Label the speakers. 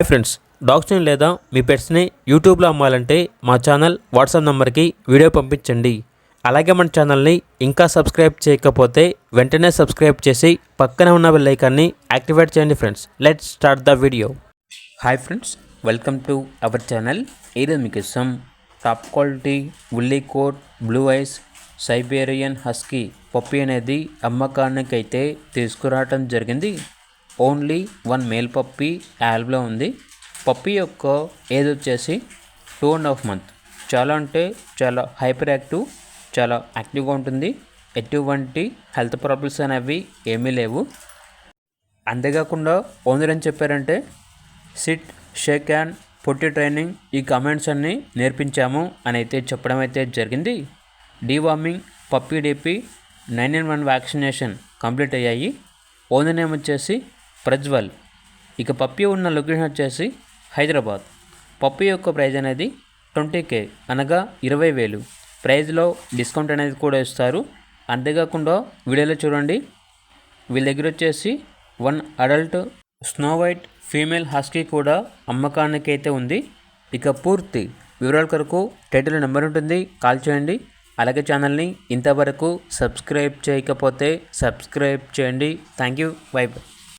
Speaker 1: Hi friends, డాగ్స్ని లేదా మీ పెట్స్ని యూట్యూబ్లో అమ్మాలంటే మా ఛానల్ వాట్సాప్ నెంబర్కి వీడియో పంపించండి. అలాగే మన ఛానల్ని ఇంకా సబ్స్క్రైబ్ చేయకపోతే వెంటనే సబ్స్క్రైబ్ చేసి పక్కనే ఉన్న బెల్ ఐకాన్ని యాక్టివేట్ చేయండి. Friends, let's start the video. Hi friends, welcome to our channel. ఈరోజు మీకోసం టాప్ క్వాలిటీ ఉల్లీ coat blue eyes Siberian husky puppy అనేది అమ్మకానికి అయితే తీసుకురావటం జరిగింది. ఓన్లీ 1 మేల్ పప్పీ యాల్బ్లో ఉంది. పప్పీ యొక్క ఏజ్ వచ్చేసి 2.5 months. చాలా అంటే చాలా హైపర్ యాక్టివ్, చాలా యాక్టివ్గా ఉంటుంది. ఎటువంటి హెల్త్ ప్రాబ్లమ్స్ అనేవి ఏమీ లేవు. అంతేకాకుండా ఓనర్ ఏం చెప్పారంటే సిట్, షేక్ హ్యాండ్, పొట్టి ట్రైనింగ్ ఈ కమెంట్స్ అన్నీ నేర్పించాము అని అయితే చెప్పడం అయితే జరిగింది. Deworming, puppy DP 9-in-1 vaccination complete అయ్యాయి. ఓనర్ నేమ్ వచ్చేసి ప్రజ్వల్. ఇక పప్పీ ఉన్న లొకేషన్ వచ్చేసి హైదరాబాద్. పప్పీ యొక్క ప్రైజ్ అనేది 20K అనగా 20,000. ప్రైజ్లో డిస్కౌంట్ అనేది కూడా ఇస్తారు. అంతేకాకుండా వీడియోలో చూడండి, వీళ్ళ దగ్గర వచ్చేసి 1 adult snow white female husky కూడా అమ్మకానికి అయితే ఉంది. ఇక పూర్తి వివరాల కొరకు టైటిల్ నెంబర్ ఉంటుంది, కాల్ చేయండి. అలాగే ఛానల్ని ఇంతవరకు సబ్స్క్రైబ్ చేయకపోతే సబ్స్క్రైబ్ చేయండి. Thank you. By by.